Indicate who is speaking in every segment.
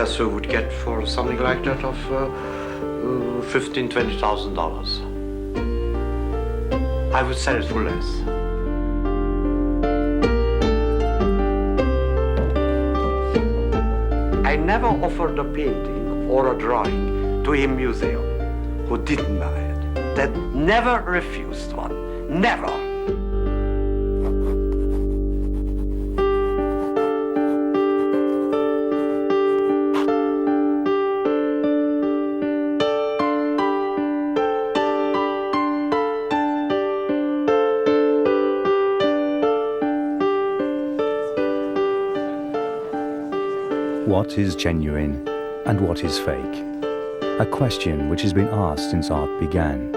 Speaker 1: Picasso would get for something like that of $15,000, $20,000. I would sell it for less. I never offered a painting or a drawing to a museum who didn't buy it. That never refused one. Never.
Speaker 2: What is genuine and what is fake? A question which has been asked since art began.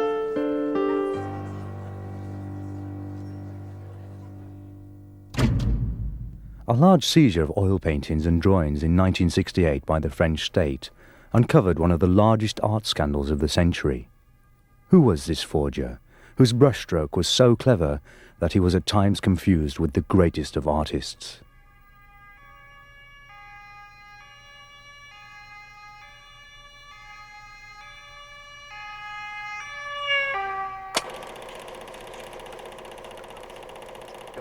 Speaker 2: A large seizure of oil paintings and drawings in 1968 by the French state uncovered one of the largest art scandals of the century. Who was this forger, whose brushstroke was so clever that he was at times confused with the greatest of artists?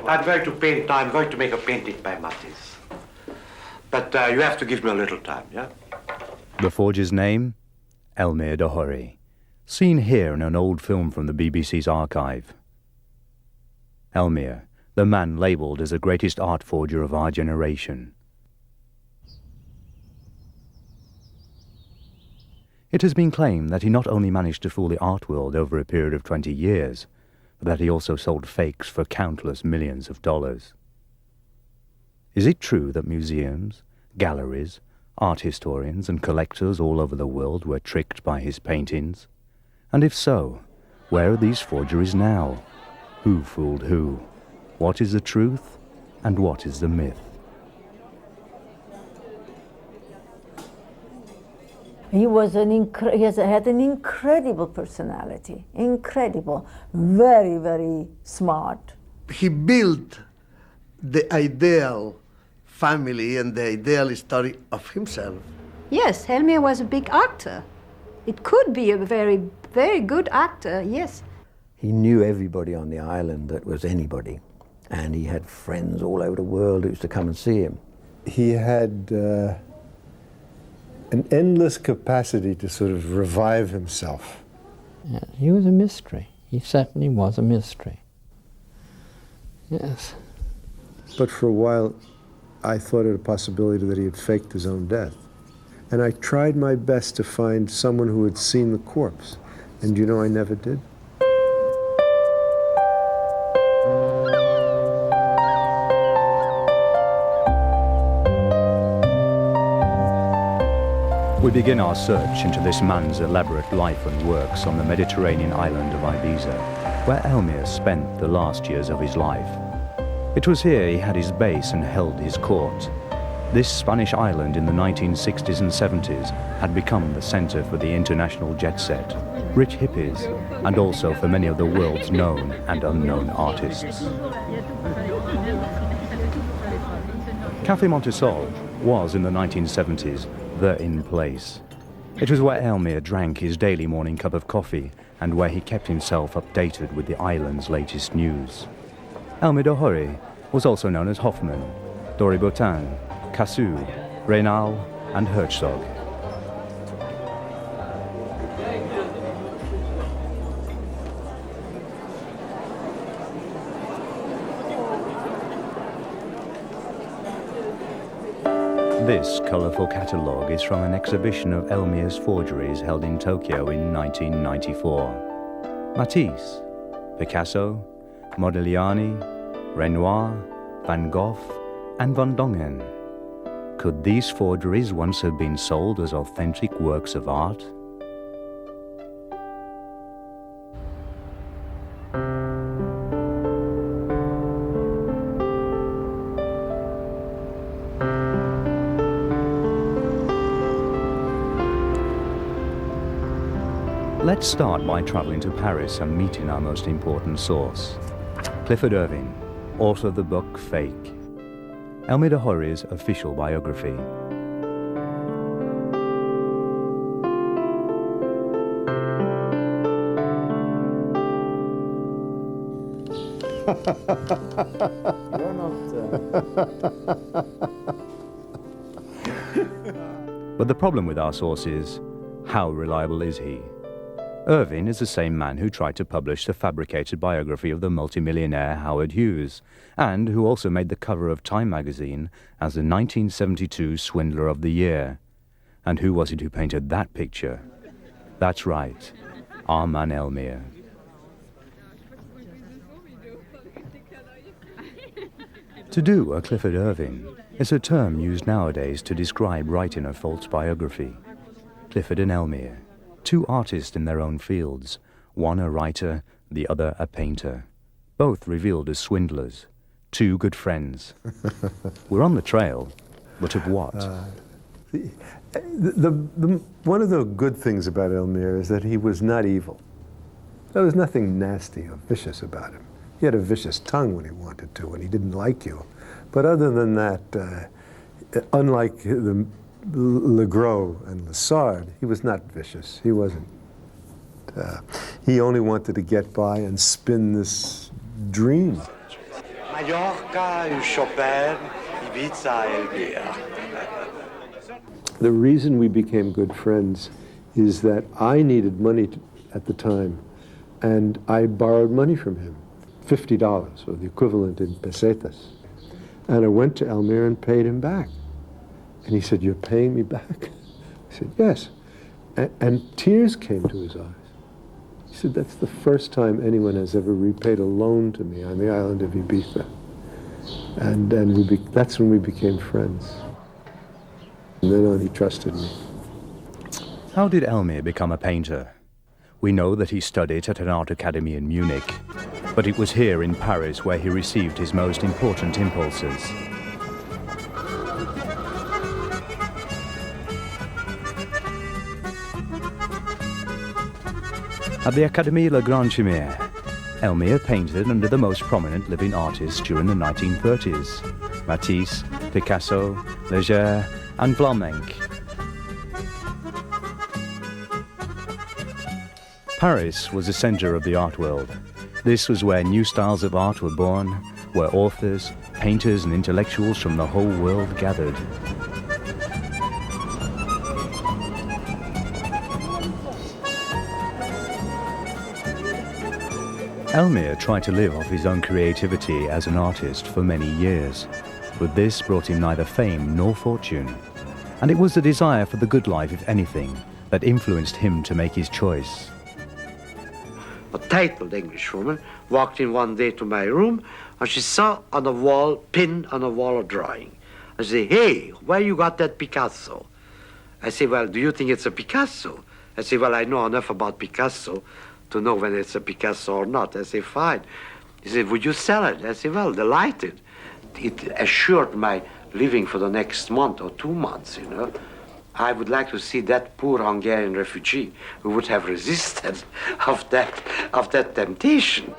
Speaker 1: I'm going to paint now. I'm going to make a painting by Matisse. But you have to give me a little time, yeah?
Speaker 2: The forger's name? Elmyr de Hory. Seen here in an old film from the BBC's archive. Elmyr, the man labelled as the greatest art forger of our generation. It has been claimed that he not only managed to fool the art world over a period of 20 years, but that he also sold fakes for countless millions of dollars. Is it true that museums, galleries, art historians and collectors all over the world were tricked by his paintings? And if so, where are these forgeries now? Who fooled who? What is the truth and what is the myth?
Speaker 3: He was he had an incredible personality, incredible, very, very smart.
Speaker 4: He built the ideal family and the ideal story of himself.
Speaker 5: Yes, Elmyr was a big actor. It could be a very, very good actor, yes.
Speaker 6: He knew everybody on the island that was anybody, and he had friends all over the world who used to come and see him.
Speaker 7: He had an endless capacity to sort of revive himself.
Speaker 8: Yeah, he was a mystery. He certainly was a mystery. Yes.
Speaker 7: But for a while, I thought it a possibility that he had faked his own death. And I tried my best to find someone who had seen the corpse. And you know I never did.
Speaker 2: We begin our search into this man's elaborate life and works on the Mediterranean island of Ibiza, where Elmyr spent the last years of his life. It was here he had his base and held his court. This Spanish island in the 1960s and 70s had become the center for the international jet set, rich hippies, and also for many of the world's known and unknown artists. Café Montesol was, in the 1970s, the in place. It was where Elmyr drank his daily morning cup of coffee and where he kept himself updated with the island's latest news. Elmyr de Hory was also known as Hoffman, Doribotin, Cassou, Reynal, and Herzog. This colourful catalogue is from an exhibition of Elmyr's forgeries held in Tokyo in 1994. Matisse, Picasso, Modigliani, Renoir, Van Gogh, and Van Dongen. Could these forgeries once have been sold as authentic works of art? Let's start by traveling to Paris and meeting our most important source, Clifford Irving, author of the book Fake, Elmyr de Hory's official biography.
Speaker 7: You're not...
Speaker 2: But the problem with our source is, how reliable is he? Irving is the same man who tried to publish the fabricated biography of the multimillionaire Howard Hughes, and who also made the cover of Time magazine as the 1972 Swindler of the Year. And who was it who painted that picture? That's right, our man Elmyr. To do a Clifford Irving is a term used nowadays to describe writing a false biography. Clifford and Elmyr, two artists in their own fields, one a writer, the other a painter, both revealed as swindlers, two good friends. We're on the trail, but of what?
Speaker 7: One of the good things about Elmyr is that he was not evil. There was nothing nasty or vicious about him. He had a vicious tongue when he wanted to, when he didn't like you. But other than that, unlike the Legros and Lessard, he was not vicious. He wasn't. He only wanted to get by and spin this dream.
Speaker 1: Mallorca, Chopin, Ibiza, Elmyr.
Speaker 7: The reason we became good friends is that I needed money at the time, and I borrowed money from him, $50, or the equivalent in pesetas. And I went to Elmyr and paid him back. And he said, "You're paying me back?" I said, "Yes." And tears came to his eyes. He said, "That's the first time anyone has ever repaid a loan to me on the island of Ibiza." And that's when we became friends. And then on, he trusted me.
Speaker 2: How did Elmyr become a painter? We know that he studied at an art academy in Munich, but it was here in Paris where he received his most important impulses. At the Académie Le Grand Chimère, Elmyr painted under the most prominent living artists during the 1930s, Matisse, Picasso, Legros, and Flatmate. Paris was the center of the art world. This was where new styles of art were born, where authors, painters, and intellectuals from the whole world gathered. Elmyr tried to live off his own creativity as an artist for many years, but this brought him neither fame nor fortune. And it was the desire for the good life, if anything, that influenced him to make his choice.
Speaker 1: A titled Englishwoman walked in one day to my room, and she saw on the wall, pinned on the wall, a drawing. And she said, "Hey, where you got that Picasso?" I said, "Well, do you think it's a Picasso?" I said, "Well, I know enough about Picasso to know when it's a Picasso or not." I said, "Fine." He said, "Would you sell it?" I said, "Well, delighted." It assured my living for the next month or 2 months, you know. I would like to see that poor Hungarian refugee who would have resisted of that temptation.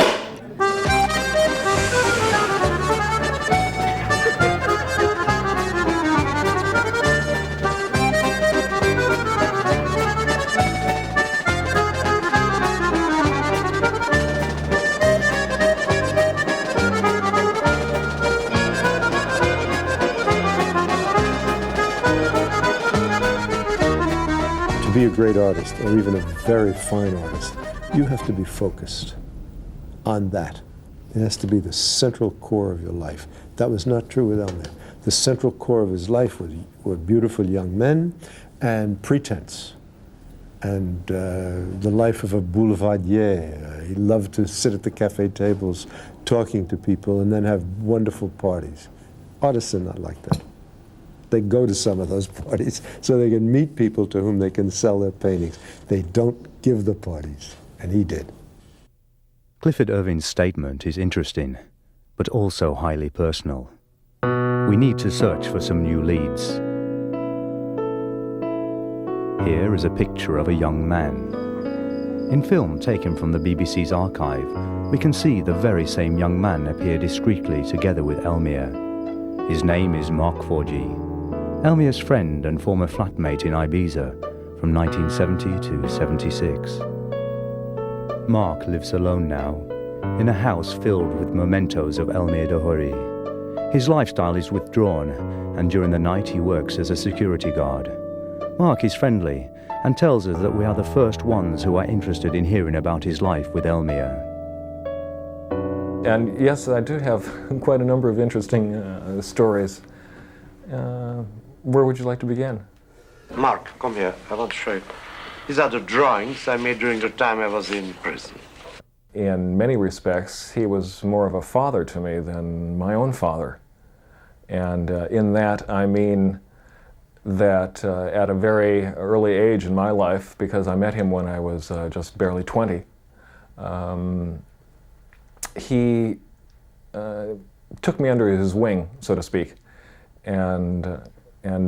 Speaker 7: To be a great artist, or even a very fine artist, you have to be focused on that. It has to be the central core of your life. That was not true with Elmyr. The central core of his life were beautiful young men and pretense, and the life of a boulevardier. He loved to sit at the cafe tables talking to people and then have wonderful parties. Artists are not like that. They go to some of those parties so they can meet people to whom they can sell their paintings. They don't give the parties, and he did.
Speaker 2: Clifford Irving's statement is interesting, but also highly personal. We need to search for some new leads. Here is a picture of a young man. In film taken from the BBC's archive, we can see the very same young man appear discreetly together with Elmyr. His name is Mark Forgy, Elmyr's friend and former flatmate in Ibiza from 1970 to 76. Mark lives alone now. in a house filled with mementos of Elmyr de Hory. His lifestyle is withdrawn, and during the night he works as a security guard. Mark is friendly and tells us that we are the first ones who are interested in hearing about his life with Elmyr.
Speaker 9: And yes, I do have quite a number of interesting stories. Where would you like to begin?
Speaker 1: Mark, come here. I want to show you. These are the drawings I made during the time I was in prison.
Speaker 9: In many respects, he was more of a father to me than my own father. And in that, I mean that at a very early age in my life, because I met him when I was just barely 20, he took me under his wing, so to speak, and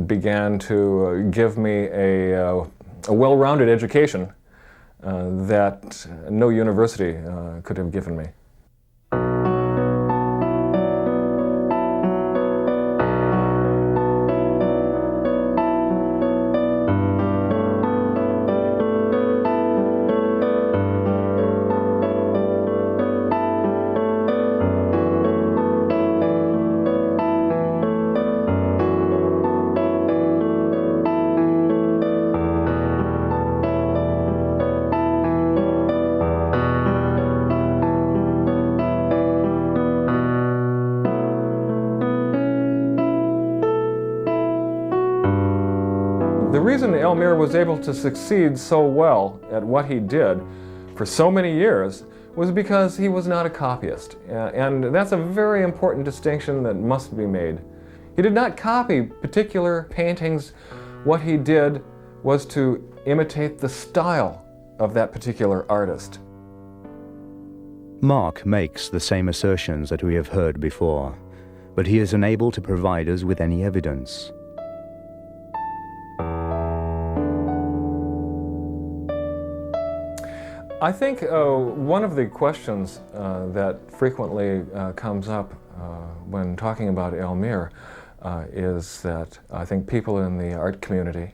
Speaker 9: began to give me a well-rounded education that no university could have given me. The reason Elmyr was able to succeed so well at what he did for so many years was because he was not a copyist. And that's a very important distinction that must be made. He did not copy particular paintings. What he did was to imitate the style of that particular artist.
Speaker 2: Mark makes the same assertions that we have heard before, but he is unable to provide us with any evidence.
Speaker 9: I think one of the questions that frequently comes up when talking about Elmyr is that I think people in the art community,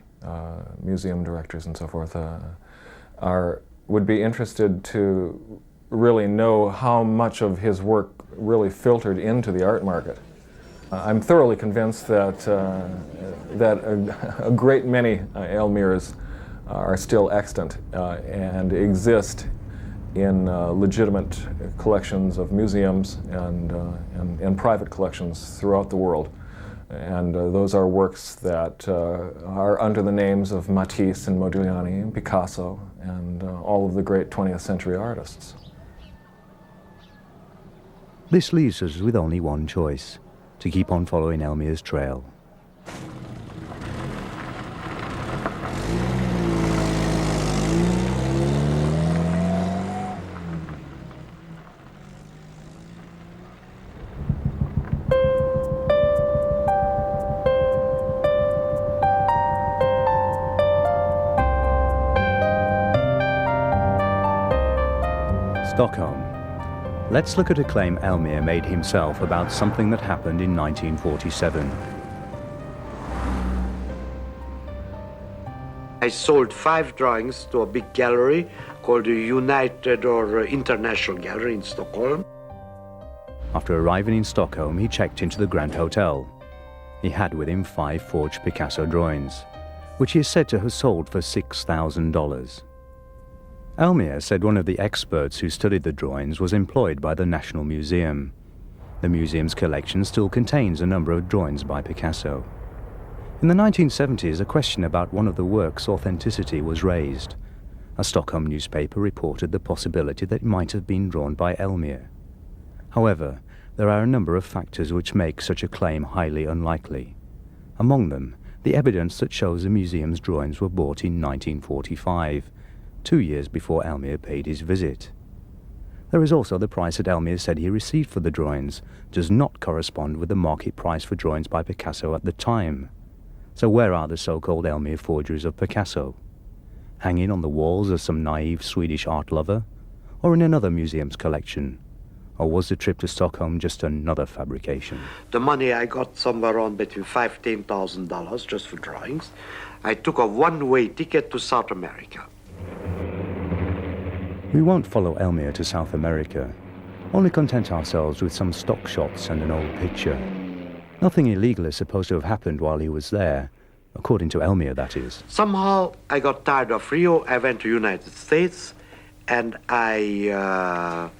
Speaker 9: museum directors and so forth, would be interested to really know how much of his work really filtered into the art market. I'm thoroughly convinced that a great many Elmyrs are still extant and exist in legitimate collections of museums and private collections throughout the world. And those are works that are under the names of Matisse and Modigliani and Picasso and all of the great 20th century artists.
Speaker 2: This leaves us with only one choice: to keep on following Elmyr's trail. Stockholm. Let's look at a claim Elmyr made himself about something that happened in 1947.
Speaker 1: I sold 5 drawings to a big gallery called the United or International Gallery in Stockholm.
Speaker 2: After arriving in Stockholm, he checked into the Grand Hotel. He had with him 5 forged Picasso drawings, which he is said to have sold for $6,000. Elmyr said one of the experts who studied the drawings was employed by the National Museum. The museum's collection still contains a number of drawings by Picasso. In the 1970s, a question about one of the work's authenticity was raised. A Stockholm newspaper reported the possibility that it might have been drawn by Elmyr. However, there are a number of factors which make such a claim highly unlikely. Among them, the evidence that shows the museum's drawings were bought in 1945, 2 years before Elmyr paid his visit. There is also the price that Elmyr said he received for the drawings does not correspond with the market price for drawings by Picasso at the time. So where are the so-called Elmyr forgeries of Picasso? Hanging on the walls of some naive Swedish art lover? Or in another museum's collection? Or was the trip to Stockholm just another fabrication?
Speaker 1: The money I got somewhere around between $5,000 and $10,000 just for drawings. I took a one-way ticket to South America.
Speaker 2: We won't follow Elmyr to South America. only content ourselves with some stock shots and an old picture. Nothing illegal is supposed to have happened while he was there, according to Elmyr, that is.
Speaker 1: Somehow I got tired of Rio. I went to United States, and I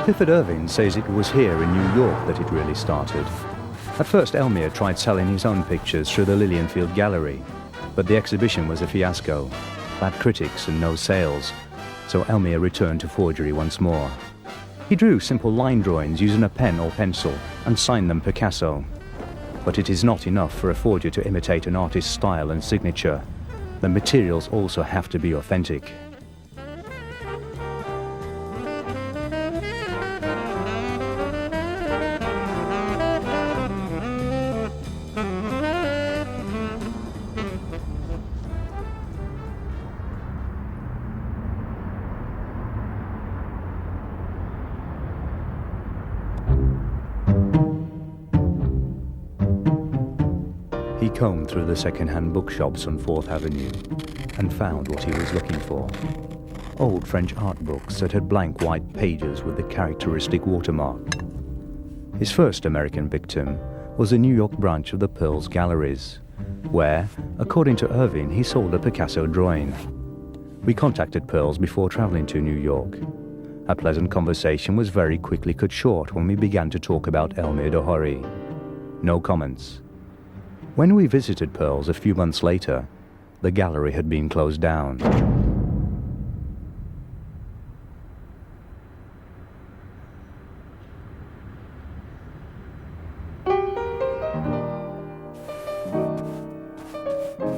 Speaker 2: Clifford Irving says it was here in New York that it really started. At first, Elmyr tried selling his own pictures through the Lilienfield Gallery, but the exhibition was a fiasco. Bad critics and no sales, so Elmyr returned to forgery once more. He drew simple line drawings using a pen or pencil and signed them Picasso. But it is not enough for a forger to imitate an artist's style and signature. The materials also have to be authentic. He combed through the second-hand bookshops on 4th Avenue and found what he was looking for. Old French art books that had blank white pages with the characteristic watermark. His first American victim was the New York branch of the Pearls Galleries, where, according to Irving, he sold a Picasso drawing. We contacted Pearls before traveling to New York. Our pleasant conversation was very quickly cut short when we began to talk about Elmyr de Hory. No comments. When we visited Pearls a few months later, the gallery had been closed down.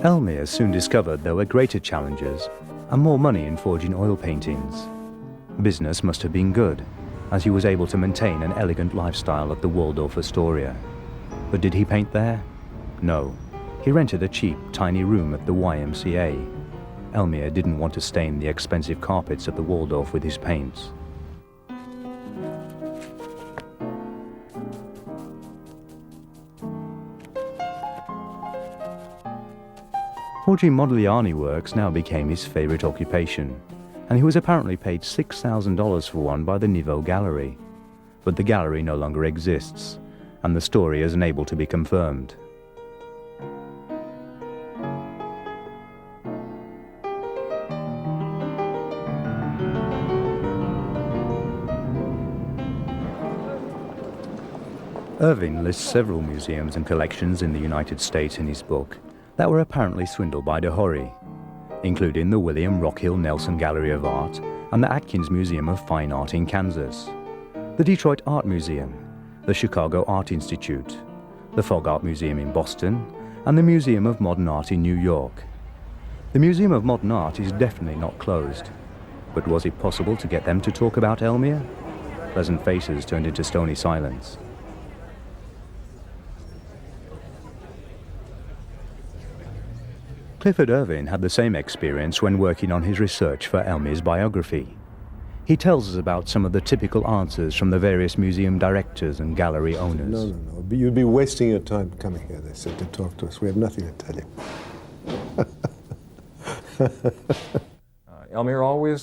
Speaker 2: Elmyr soon discovered there were greater challenges and more money in forging oil paintings. Business must have been good, as he was able to maintain an elegant lifestyle at the Waldorf Astoria. But did he paint there? No. He rented a cheap, tiny room at the YMCA. Elmyr didn't want to stain the expensive carpets at the Waldorf with his paints. Forging Modigliani works now became his favorite occupation, and he was apparently paid $6,000 for one by the Niveau Gallery. But the gallery no longer exists, and the story is unable to be confirmed. Irving lists several museums and collections in the United States in his book that were apparently swindled by de Hory, including the William Rockhill Nelson Gallery of Art and the Atkins Museum of Fine Art in Kansas, the Detroit Art Museum, the Chicago Art Institute, the Fogg Art Museum in Boston, and the Museum of Modern Art in New York. The Museum of Modern Art is definitely not closed, but was it possible to get them to talk about Elmyr? Pleasant faces turned into stony silence. Clifford Irving had the same experience when working on his research for Elmyr's biography. He tells us about some of the typical answers from the various museum directors and gallery owners.
Speaker 7: No. You'd be wasting your time coming here, they said, to talk to us. We have nothing to tell you.
Speaker 9: Elmyr always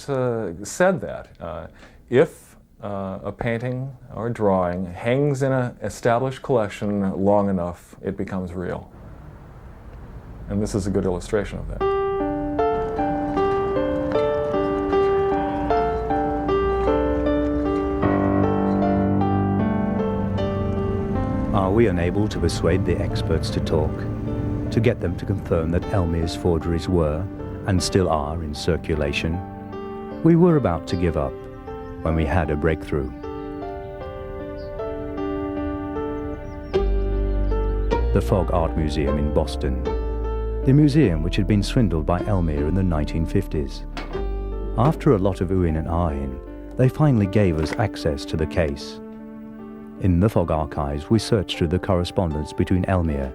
Speaker 9: said that. If a painting or drawing hangs in an established collection long enough, it becomes real. And this is a good illustration of that.
Speaker 2: Are we unable to persuade the experts to talk, to get them to confirm that Elmyr's forgeries were, and still are, in circulation? We were about to give up when we had a breakthrough. The Fogg Art Museum in Boston. the museum which had been swindled by Elmyr in the 1950s. After a lot of oohing and aahing, they finally gave us access to the case. In the Fogg archives, we searched through the correspondence between Elmyr,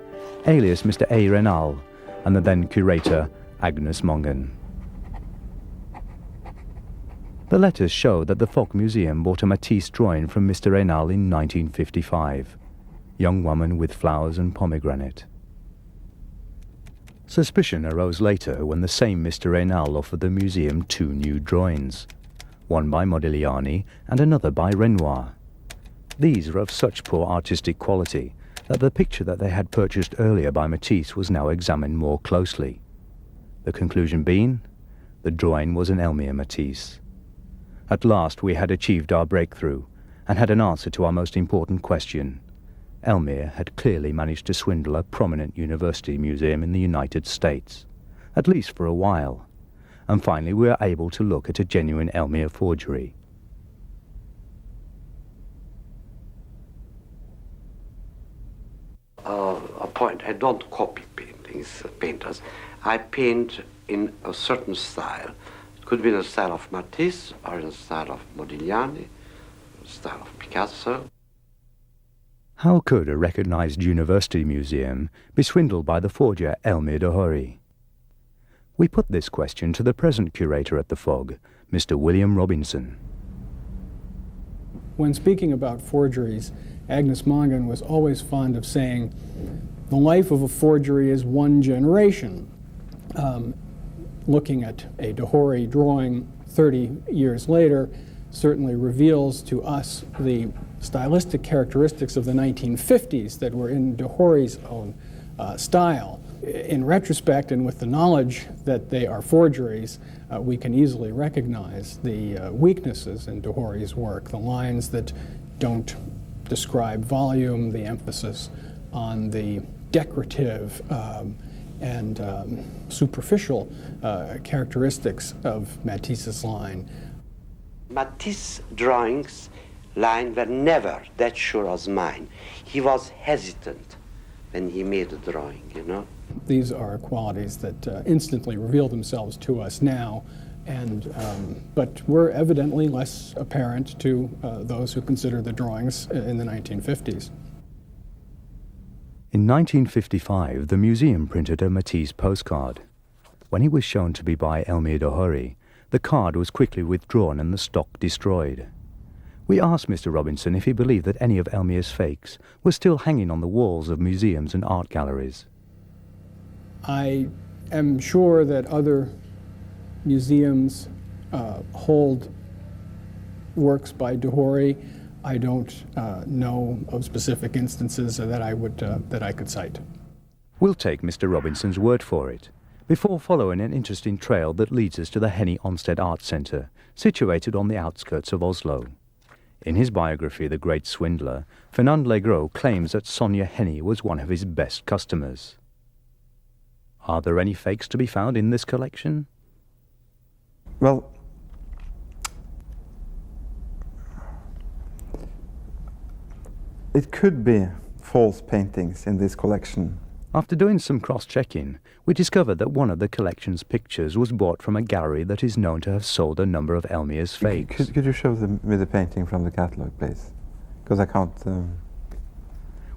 Speaker 2: alias Mr. A. Renal, and the then curator, Agnes Mongan. The letters show that the Fogg Museum bought a Matisse drawing from Mr. Renal in 1955, young woman with flowers and pomegranate. Suspicion arose later when the same Mr. Renal offered the museum 2 new drawings, one by Modigliani and another by Renoir. These were of such poor artistic quality that the picture that they had purchased earlier by Matisse was now examined more closely. The conclusion being, the drawing was an Elmyr Matisse. At last we had achieved our breakthrough and had an answer to our most important question. Elmyr had clearly managed to swindle a prominent university museum in the United States, at least for a while, and finally we were able to look at a genuine Elmyr forgery.
Speaker 1: A point, I don't copy painters. I paint in a certain style. It could be in the style of Matisse, or in the style of Modigliani, the style of Picasso.
Speaker 2: How could a recognized university museum be swindled by the forger Elmyr de Hory? We put this question to the present curator at the Fogg, Mr. William Robinson.
Speaker 10: When speaking about forgeries, Agnes Mongan was always fond of saying, the life of a forgery is 1 generation. Looking at a de Hory drawing 30 years later certainly reveals to us the stylistic characteristics of the 1950s that were in de Hory's own style. In retrospect, and with the knowledge that they are forgeries, we can easily recognize the weaknesses in de Hory's work, the lines that don't describe volume, the emphasis on the decorative and superficial characteristics of Matisse's line.
Speaker 1: Matisse drawings line were never that sure as mine. He was hesitant when he made a drawing, you know.
Speaker 10: These are qualities that instantly reveal themselves to us now, and but were evidently less apparent to those who consider the drawings in the 1950s.
Speaker 2: In 1955, the museum printed a Matisse postcard. When it was shown to be by Elmyr de Hory, the card was quickly withdrawn and the stock destroyed. We asked Mr. Robinson if he believed that any of Elmyr's fakes were still hanging on the walls of museums and art galleries.
Speaker 10: I am sure that other museums hold works by de Hory. I don't know of specific instances that I could cite.
Speaker 2: We'll take Mr. Robinson's word for it, before following an interesting trail that leads us to the Henie Onstad Art Centre, situated on the outskirts of Oslo. In his biography, The Great Swindler, Fernand Legros claims that Sonja Henie was one of his best customers. Are there any fakes to be found in this collection?
Speaker 11: Well, it could be false paintings in this collection.
Speaker 2: After doing some cross-checking, we discovered that one of the collection's pictures was bought from a gallery that is known to have sold a number of Elmyr's fakes.
Speaker 11: Could you show me the painting from the catalogue, please? Because I can't...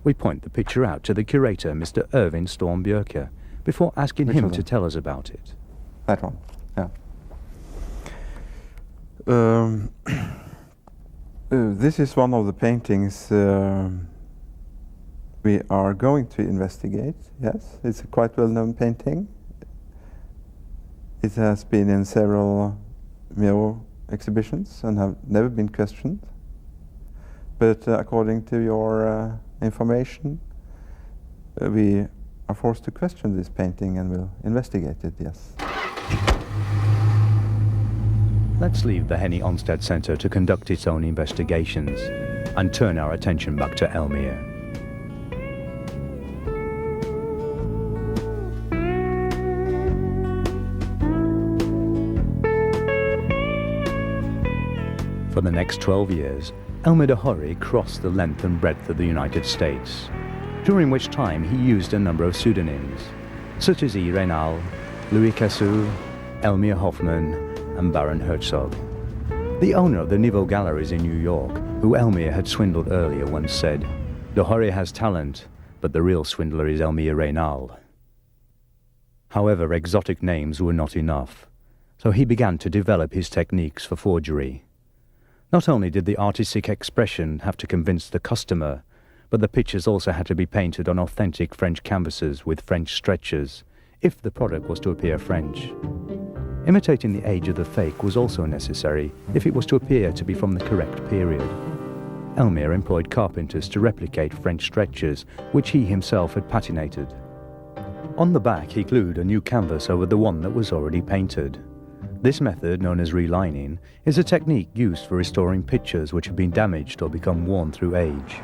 Speaker 2: We point the picture out to the curator, Mr. Irving Stormbjerke, before asking him to tell us about it.
Speaker 11: That one, yeah. This is one of the paintings we are going to investigate, yes. It's a quite well-known painting. It has been in several mural exhibitions and have never been questioned. But according to your information, we are forced to question this painting and will investigate it, yes.
Speaker 2: Let's leave the Henie Onstad Centre to conduct its own investigations and turn our attention back to Elmyr. For the next 12 years, Elmyr de Hory crossed the length and breadth of the United States, during which time he used a number of pseudonyms, such as E. Reynal, Louis Cassou, Elmyr Hoffman, and Baron Herzog. The owner of the Niveau Galleries in New York, who Elmyr had swindled earlier, once said, "De Hory has talent, but the real swindler is Elmyr Reynal." However, exotic names were not enough, so he began to develop his techniques for forgery. Not only did the artistic expression have to convince the customer, but the pictures also had to be painted on authentic French canvases with French stretchers, if the product was to appear French. Imitating the age of the fake was also necessary if it was to appear to be from the correct period. Elmyr employed carpenters to replicate French stretchers, which he himself had patinated. On the back, he glued a new canvas over the one that was already painted. This method, known as relining, is a technique used for restoring pictures which have been damaged or become worn through age.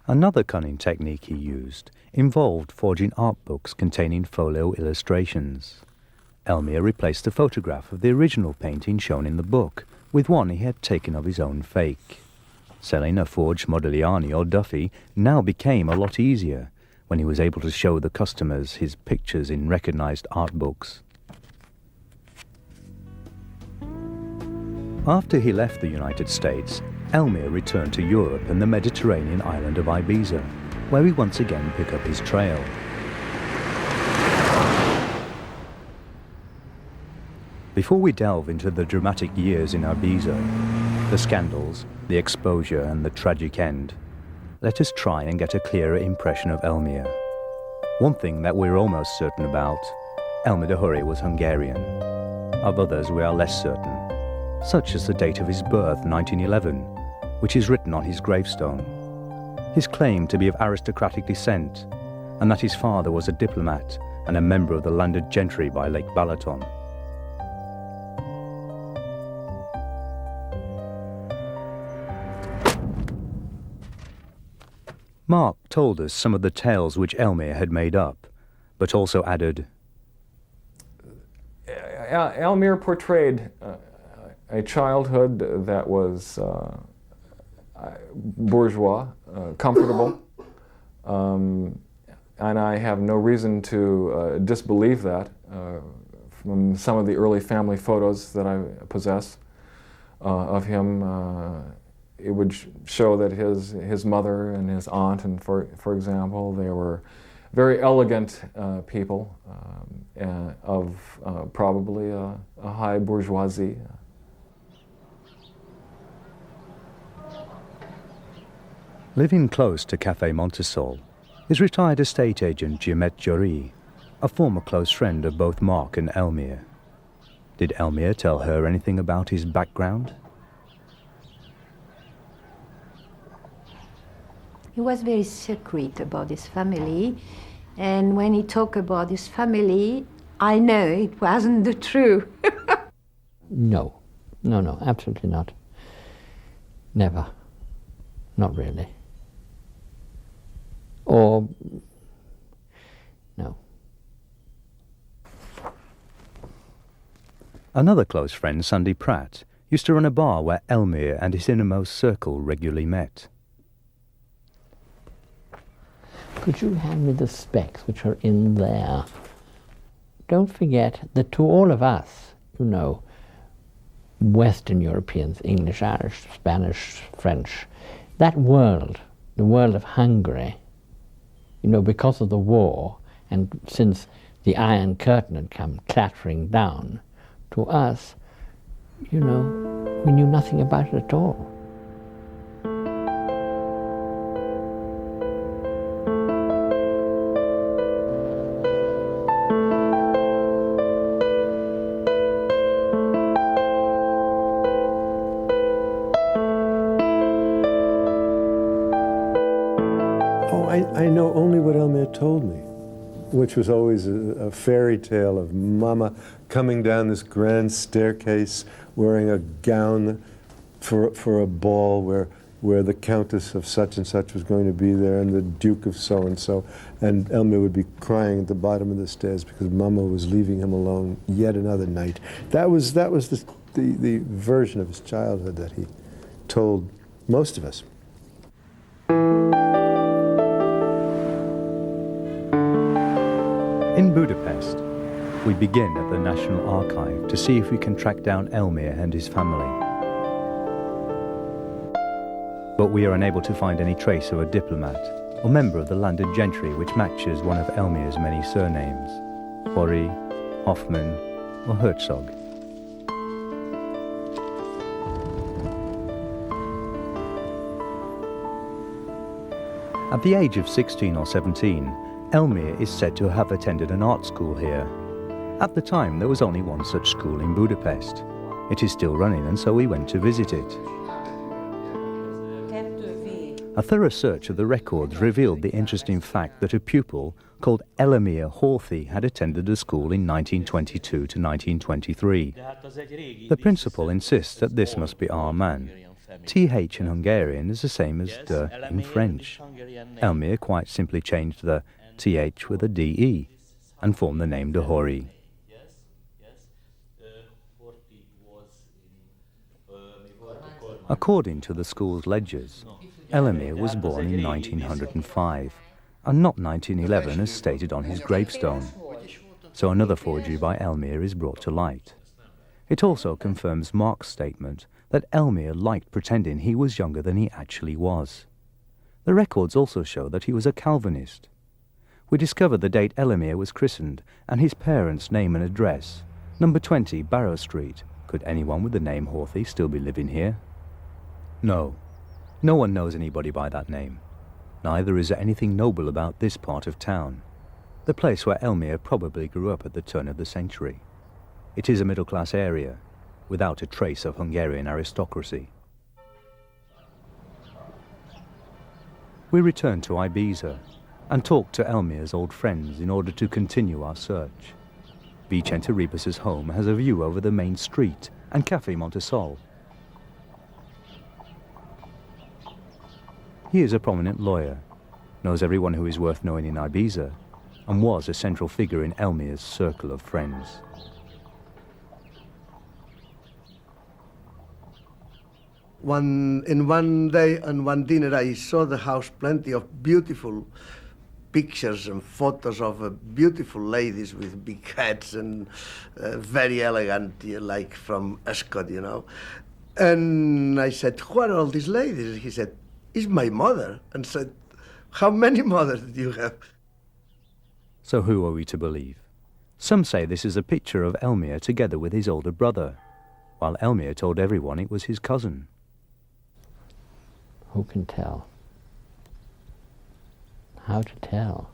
Speaker 2: Another cunning technique he used involved forging art books containing folio illustrations. Elmyr replaced a photograph of the original painting shown in the book with one he had taken of his own fake. Selling a forged Modigliani or Duffy now became a lot easier when he was able to show the customers his pictures in recognized art books. After he left the United States, Elmyr returned to Europe and the Mediterranean island of Ibiza, where he once again picked up his trail. Before we delve into the dramatic years in Ibiza, the scandals, the exposure and the tragic end, let us try and get a clearer impression of Elmyr. One thing that we're almost certain about, Elmyr de Hory was Hungarian. Of others we are less certain, such as the date of his birth, 1911, which is written on his gravestone. His claim to be of aristocratic descent, and that his father was a diplomat and a member of the landed gentry by Lake Balaton. Mark told us some of the tales which Elmyr had made up, but also added,
Speaker 9: Elmyr portrayed a childhood that was bourgeois, comfortable, and I have no reason to disbelieve that from some of the early family photos that I possess of him. It would show that his mother and his aunt, and for example, they were very elegant people of probably a high bourgeoisie.
Speaker 2: Living close to Café Montesol is retired estate agent Elmyr de Hory, a former close friend of both Mark and Elmyr. Did Elmyr tell her anything about his background?
Speaker 5: He was very secret about his family, and when he talked about his family, I know it wasn't the truth.
Speaker 8: No, absolutely not. Never. Not really. Or, no.
Speaker 2: Another close friend, Sandy Pratt, used to run a bar where Elmyr and his innermost circle regularly met.
Speaker 8: Could you hand me the specs which are in there? Don't forget that to all of us, Western Europeans, English, Irish, Spanish, French, that world, the world of Hungary, because of the war, and since the Iron Curtain had come clattering down, to us, we knew nothing about it at all.
Speaker 7: I know only what Elmyr told me, which was always a fairy tale of Mama coming down this grand staircase wearing a gown for a ball where the Countess of such and such was going to be there and the Duke of so and so, and Elmyr would be crying at the bottom of the stairs because Mama was leaving him alone yet another night. That was the version of his childhood that he told most of us.
Speaker 2: In Budapest, we begin at the National Archive to see if we can track down Elmyr and his family. But we are unable to find any trace of a diplomat or member of the landed gentry which matches one of Elmyr's many surnames, Hory, Hoffman or Herzog. At the age of 16 or 17, Elmyr is said to have attended an art school here. At the time, there was only one such school in Budapest. It is still running, and so we went to visit it. A thorough search of the records revealed the interesting fact that a pupil called Elemer Horthy had attended the school in 1922 to 1923. The principal insists that this must be our man. TH in Hungarian is the same as de in French. Elmyr quite simply changed the TH with a DE and formed the name de Hory. According to the school's ledgers, Elmyr was born in 1905 and not 1911 as stated on his gravestone. So another forgery by Elmyr is brought to light. It also confirms Mark's statement that Elmyr liked pretending he was younger than he actually was. The records also show that he was a Calvinist. We discovered the date Elmyr was christened and his parents' name and address, number 20 Barrow Street. Could anyone with the name Horthy still be living here? No. No one knows anybody by that name. Neither is there anything noble about this part of town, the place where Elmyr probably grew up at the turn of the century. It is a middle-class area, without a trace of Hungarian aristocracy. We returned to Ibiza and talked to Elmyr's old friends in order to continue our search. Vicente Ribas's home has a view over the main street and Café Montesol. He is a prominent lawyer, knows everyone who is worth knowing in Ibiza, and was a central figure in Elmyr's circle of friends.
Speaker 4: In one day and one dinner, I saw the house plenty of beautiful pictures and photos of beautiful ladies with big heads and very elegant, like from Ascot, you know. And I said, "Who are all these ladies?" He said, "It's my mother." And said, "How many mothers do you have?"
Speaker 2: So who are we to believe? Some say this is a picture of Elmyr together with his older brother, while Elmyr told everyone it was his cousin.
Speaker 8: Who can tell? How to tell?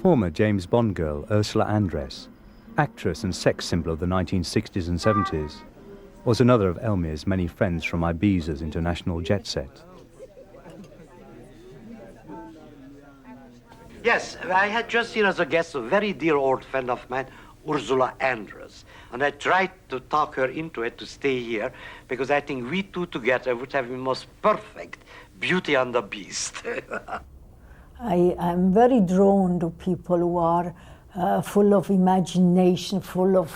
Speaker 2: Former James Bond girl Ursula Andress, actress and sex symbol of the 1960s and 70s, was another of Elmyr's many friends from Ibiza's international jet set.
Speaker 1: Yes, I had just seen as a guest a very dear old friend of mine, Ursula Andress, and I tried to talk her into it to stay here because I think we two together would have the most perfect Beauty and the Beast.
Speaker 3: I'm very drawn to people who are full of imagination, full of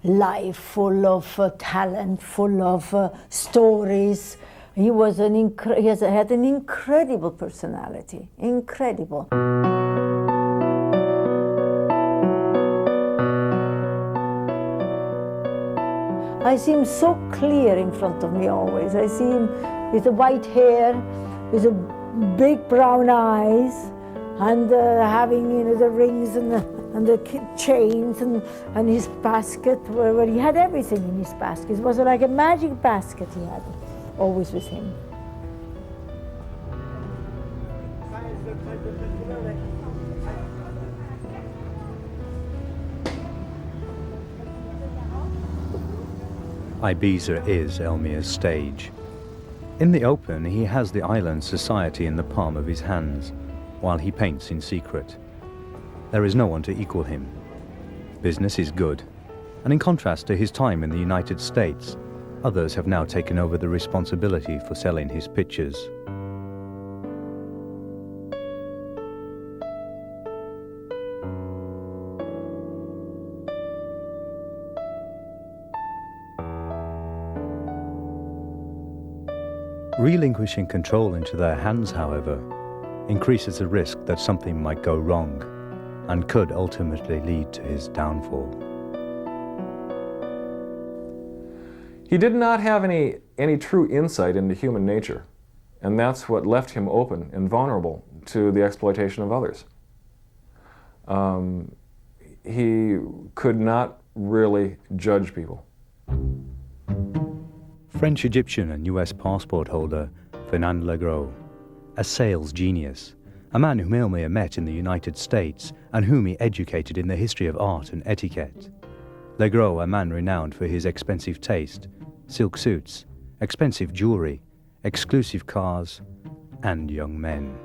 Speaker 3: life, full of talent, full of stories. He was had an incredible personality, incredible. I see him so clear in front of me always. I see him with the white hair, with the big brown eyes, and having the rings and the chains and his basket, where he had everything in his basket. It was like a magic basket he had, always with him.
Speaker 2: Ibiza is Elmyr's stage. In the open, he has the island society in the palm of his hands, while he paints in secret. There is no one to equal him. Business is good, and in contrast to his time in the United States, others have now taken over the responsibility for selling his pictures. Relinquishing control into their hands, however, increases the risk that something might go wrong and could ultimately lead to his downfall.
Speaker 9: He did not have any true insight into human nature, and that's what left him open and vulnerable to the exploitation of others. He could not really judge people.
Speaker 2: French Egyptian and US passport holder Fernand Legros, a sales genius, a man whom Elmyr met in the United States and whom he educated in the history of art and etiquette. Legros, a man renowned for his expensive taste, silk suits, expensive jewelry, exclusive cars, and young men.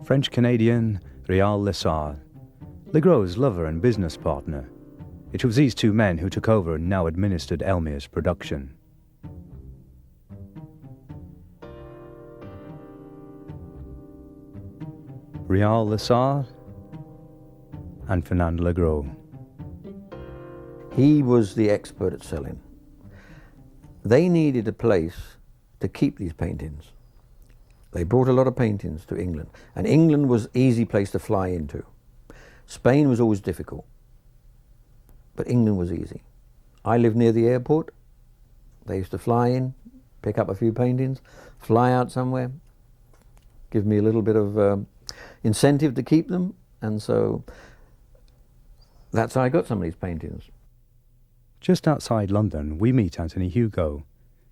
Speaker 2: French-Canadian Lessard, Legros' lover and business partner. It was these two men who took over and now administered Elmyr's production. Lessard and Fernand Legros.
Speaker 6: He was the expert at selling. They needed a place to keep these paintings. They brought a lot of paintings to England, and England was an easy place to fly into. Spain was always difficult, but England was easy. I lived near the airport. They used to fly in, pick up a few paintings, fly out somewhere, give me a little bit of incentive to keep them, and so that's how I got some of these paintings.
Speaker 2: Just outside London, we meet Anthony Hugo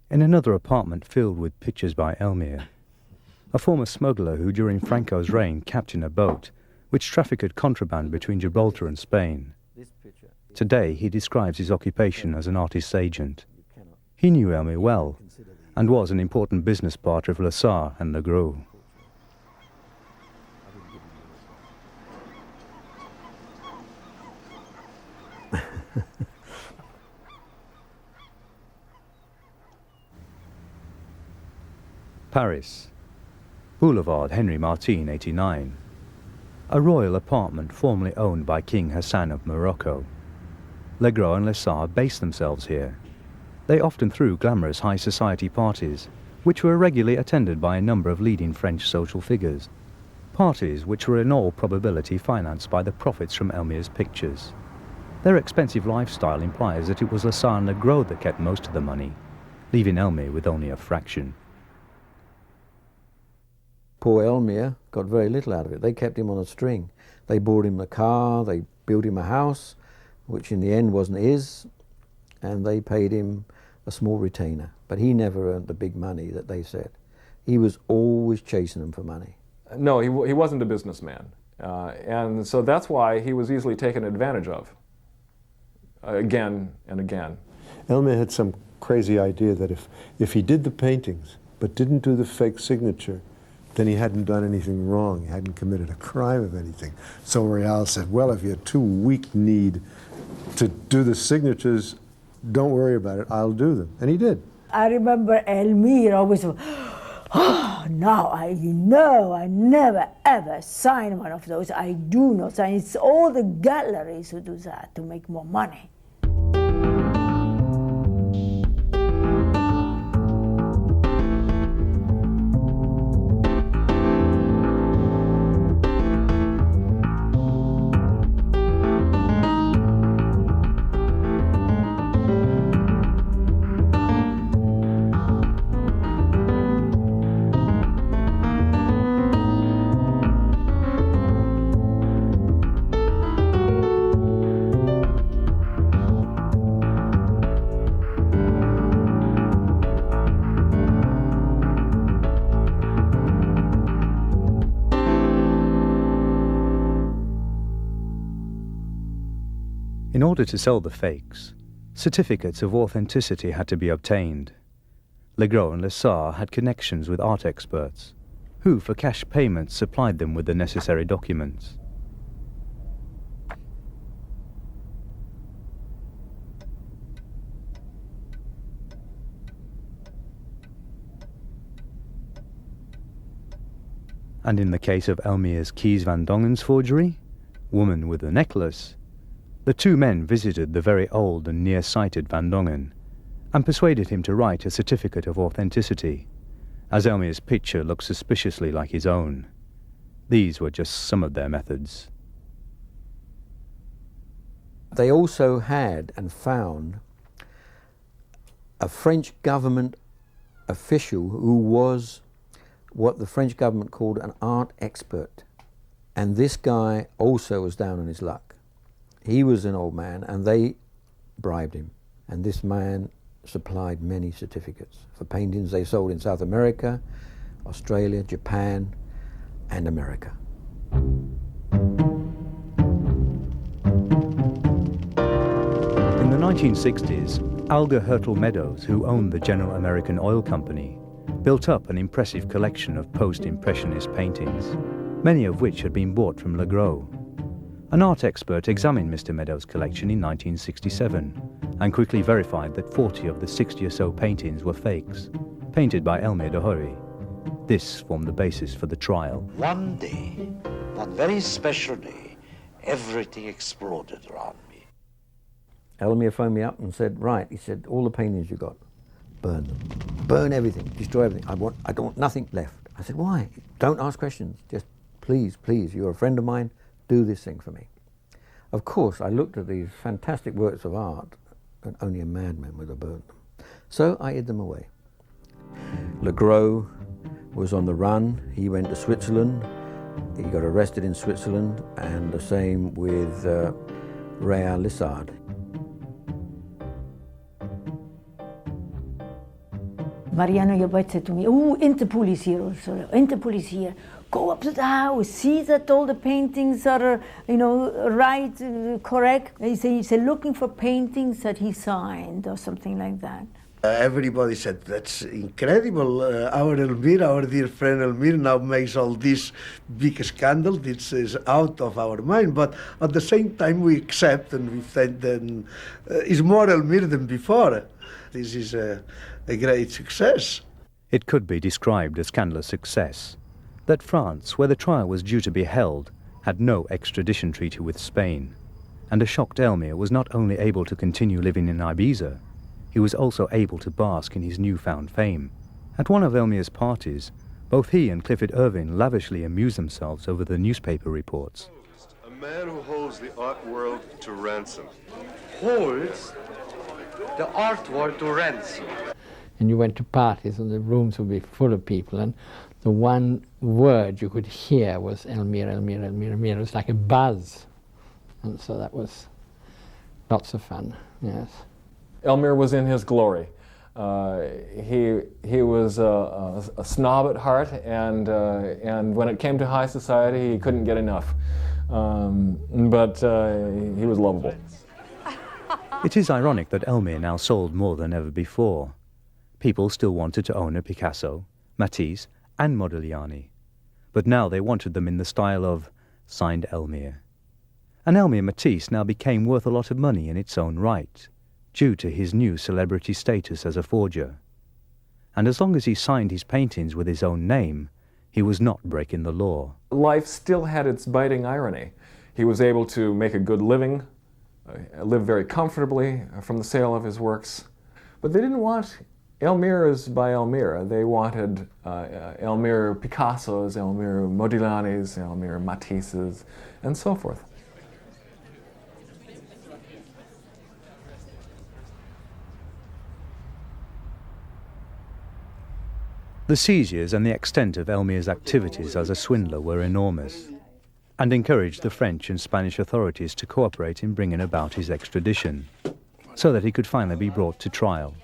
Speaker 2: in another apartment filled with pictures by Elmyr, a former smuggler who during Franco's reign captained a boat which trafficked contraband between Gibraltar and Spain. Today he describes his occupation as an artist's agent. He knew Elmyr well and was an important business partner of Lessard and Legros. Paris, Boulevard Henri Martin, 89. A royal apartment formerly owned by King Hassan of Morocco. Legros and Lessard based themselves here. They often threw glamorous high society parties, which were regularly attended by a number of leading French social figures. Parties which were in all probability financed by the profits from Elmyr's pictures. Their expensive lifestyle implies that it was Lessard and Legros that kept most of the money, leaving Elmyr with only a fraction.
Speaker 6: Poor Elmyr got very little out of it. They kept him on a string. They bought him a car, they built him a house, which in the end wasn't his, and they paid him a small retainer. But he never earned the big money that they said. He was always chasing them for money.
Speaker 9: No, he wasn't a businessman. And so that's why he was easily taken advantage of, again and again.
Speaker 7: Elmyr had some crazy idea that if he did the paintings but didn't do the fake signature, then he hadn't done anything wrong. He hadn't committed a crime of anything. So Royal said, well, if you're too weak-kneed to do the signatures, don't worry about it, I'll do them. And he did.
Speaker 3: I remember Elmyr always, oh, no, I never ever sign one of those. I do not sign. It's all the galleries who do that to make more money.
Speaker 2: In order to sell the fakes, certificates of authenticity had to be obtained. Legros and Lessard had connections with art experts, who for cash payments supplied them with the necessary documents. And in the case of Elmyr's Kees van Dongen's forgery, Woman with a Necklace, The two men visited the very old and near-sighted Van Dongen and persuaded him to write a certificate of authenticity, as Elmyr's picture looked suspiciously like his own. These were just some of their methods.
Speaker 6: They also had and found a French government official who was what the French government called an art expert. And this guy also was down on his luck. He was an old man and they bribed him. And this man supplied many certificates for paintings they sold in South America, Australia, Japan, and America.
Speaker 2: In the 1960s, Alger Hertel Meadows, who owned the General American Oil Company, built up an impressive collection of post-impressionist paintings, many of which had been bought from Legros. An art expert examined Mr. Meadows' collection in 1967 and quickly verified that 40 of the 60 or so paintings were fakes, painted by Elmyr de Hory. This formed the basis for the trial.
Speaker 1: One day, one very special day, everything exploded around me.
Speaker 6: Elmyr phoned me up and said, right, he said, all the paintings you got, burn them. Burn everything, destroy everything. I don't want nothing left. I said, why? Don't ask questions. Just please, you're a friend of mine, do this thing for me. Of course, I looked at these fantastic works of art, and only a madman would have burned them. So I hid them away. Legros was on the run. He went to Switzerland. He got arrested in Switzerland, and the same with Lessard.
Speaker 3: Mariano Jobert said to me, oh, Interpol is here also, Interpol is here. Go up to the house, see that all the paintings are, right, correct. He said, looking for paintings that he signed or something like that.
Speaker 4: Everybody said, that's incredible. Our Elmyr, our dear friend Elmyr, now makes all this big scandal. This is out of our mind. But at the same time, we accept and we think that it's more Elmyr than before. This is a great success.
Speaker 2: It could be described as scandalous success that France, where the trial was due to be held, had no extradition treaty with Spain, and a shocked Elmyr was not only able to continue living in Ibiza, he was also able to bask in his newfound fame. At one of Elmyr's parties, both he and Clifford Irving lavishly amused themselves over the newspaper reports.
Speaker 12: A man who holds the art world to ransom.
Speaker 1: Holds the art world to ransom.
Speaker 8: And you went to parties and the rooms would be full of people, and the one word you could hear was Elmyr, Elmyr, Elmyr, Elmyr. It was like a buzz. And so that was lots of fun, yes.
Speaker 9: Elmyr was in his glory. He was a snob at heart, and when it came to high society, he couldn't get enough. But he was lovable.
Speaker 2: It is ironic that Elmyr now sold more than ever before. People still wanted to own a Picasso, Matisse, and Modigliani, but now they wanted them in the style of signed Elmyr. And Elmyr Matisse now became worth a lot of money in its own right, due to his new celebrity status as a forger. And as long as he signed his paintings with his own name, he was not breaking the law.
Speaker 9: Life still had its biting irony. He was able to make a good living, live very comfortably from the sale of his works, but they didn't want Elmyrs by Elmyr. They wanted Elmyr Picassos, Elmyr Modiglianis, Elmyr Matisses, and so forth.
Speaker 2: The seizures and the extent of Elmyr's activities as a swindler were enormous, and encouraged the French and Spanish authorities to cooperate in bringing about his extradition, so that he could finally be brought to trial.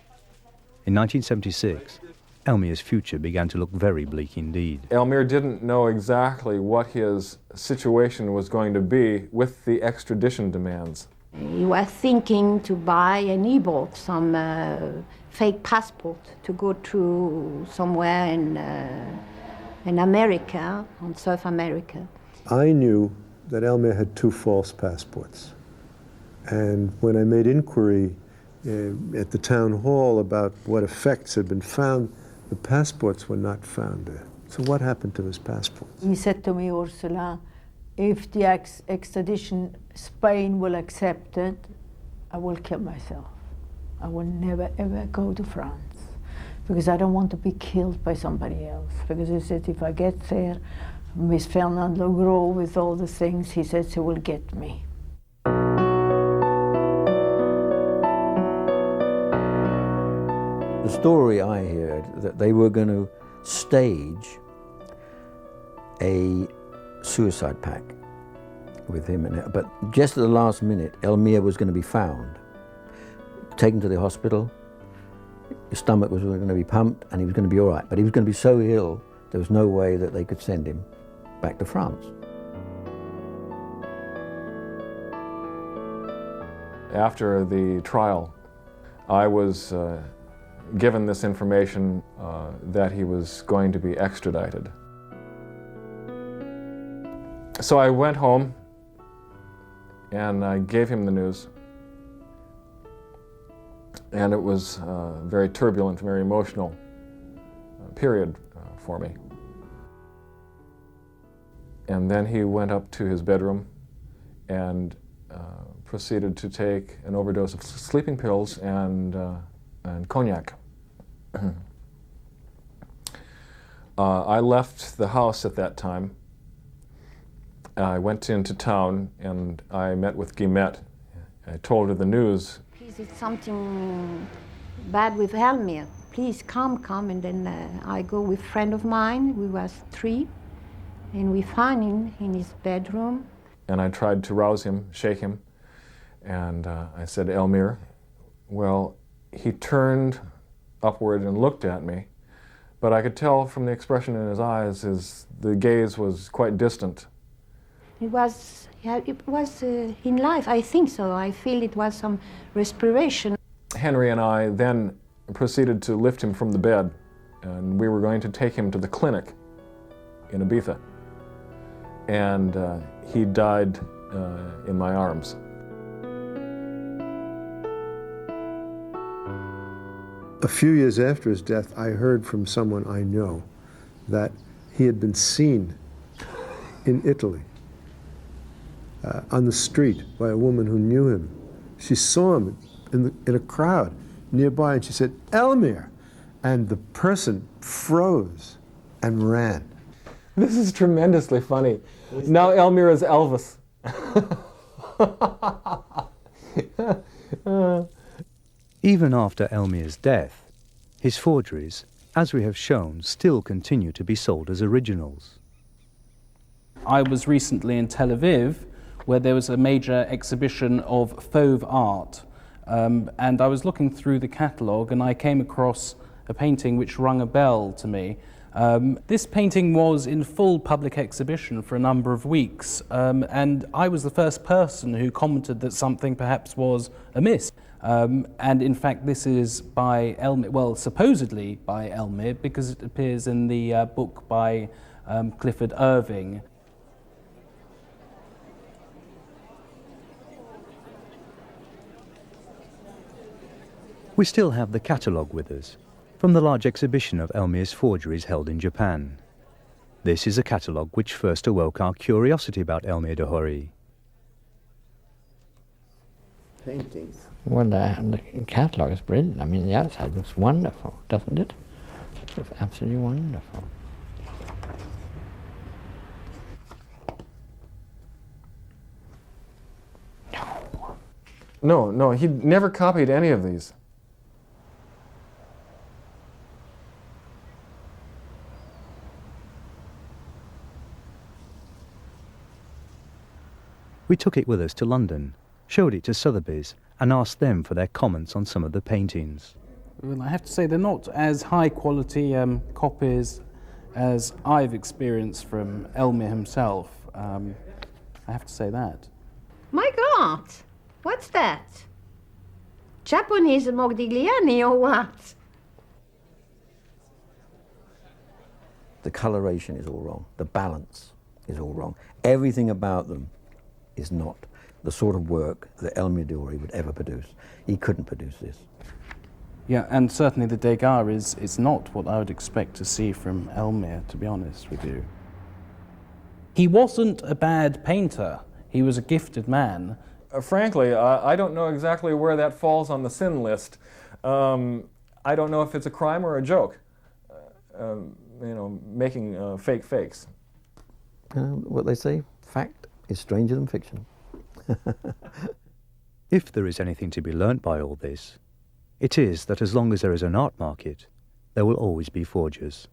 Speaker 2: In 1976, Elmyr's future began to look very bleak indeed.
Speaker 9: Elmyr didn't know exactly what his situation was going to be with the extradition demands.
Speaker 5: He was thinking to buy, and he bought some fake passport to go to somewhere in America, in South America.
Speaker 7: I knew that Elmyr had 2 false passports. And when I made inquiry at the town hall about what effects had been found, the passports were not found there. So what happened to his passports?
Speaker 3: He said to me, Ursula, if the extradition Spain will accept it, I will kill myself. I will never ever go to France because I don't want to be killed by somebody else. Because he said if I get there, Miss Fernand Legros with all the things, he says he will get me.
Speaker 6: The story I heard that they were going to stage a suicide pact with him, but just at the last minute, Elmyr was going to be found, taken to the hospital. His stomach was going to be pumped, and he was going to be all right. But he was going to be so ill, there was no way that they could send him back to France.
Speaker 9: After the trial, I was given this information that he was going to be extradited. So I went home and I gave him the news. And it was a very turbulent, very emotional period for me. And then he went up to his bedroom and proceeded to take an overdose of sleeping pills and cognac. I left the house at that time. I went into town and I met with Guillemette. I told her the news.
Speaker 5: Please, it's something bad with Elmyr. Please come. And then I go with a friend of mine. We was 3, and we find him in his bedroom.
Speaker 9: And I tried to rouse him, shake him, and I said, Elmyr. Well, he turned upward and looked at me, but I could tell from the expression in his eyes, the gaze was quite distant.
Speaker 5: It was in life, I think so. I feel it was some respiration.
Speaker 9: Henry and I then proceeded to lift him from the bed, and we were going to take him to the clinic in Ibiza. And he died in my arms.
Speaker 7: A few years after his death, I heard from someone I know that he had been seen in Italy on the street by a woman who knew him. She saw him in a crowd nearby, and she said, Elmyr! And the person froze and ran.
Speaker 9: This is tremendously funny. Now Elmyr is Elvis.
Speaker 2: Even after Elmyr's death, his forgeries, as we have shown, still continue to be sold as originals.
Speaker 13: I was recently in Tel Aviv, where there was a major exhibition of fauve art, and I was looking through the catalogue and I came across a painting which rung a bell to me. This painting was in full public exhibition for a number of weeks, and I was the first person who commented that something perhaps was amiss. And in fact, this is by Elmyr, well, supposedly by Elmyr, because it appears in the book by Clifford Irving.
Speaker 2: We still have the catalogue with us, from the large exhibition of Elmyr's forgeries held in Japan. This is a catalogue which first awoke our curiosity about Elmyr de Hory.
Speaker 4: Paintings.
Speaker 8: Well, the catalogue is brilliant. I mean, the outside looks wonderful, doesn't it? It looks absolutely wonderful.
Speaker 9: No, he never copied any of these.
Speaker 2: We took it with us to London, showed it to Sotheby's, and asked them for their comments on some of the paintings.
Speaker 13: Well, I have to say they're not as high quality copies as I've experienced from Elmyr himself. I have to say that.
Speaker 5: My God, what's that? Japanese Modigliani or what?
Speaker 6: The coloration is all wrong. The balance is all wrong. Everything about them is not the sort of work that Elmyr de Hory would ever produce. He couldn't produce this.
Speaker 13: Yeah, and certainly the Degas is not what I would expect to see from Elmyr, to be honest with you. He wasn't a bad painter. He was a gifted man.
Speaker 9: Frankly, I don't know exactly where that falls on the sin list. I don't know if it's a crime or a joke, making fake fakes.
Speaker 6: What they say, fact is stranger than fiction.
Speaker 2: If there is anything to be learnt by all this, it is that as long as there is an art market, there will always be forgers.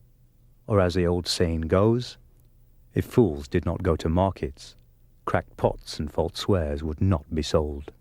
Speaker 2: Or as the old saying goes, if fools did not go to markets, cracked pots and false swears would not be sold.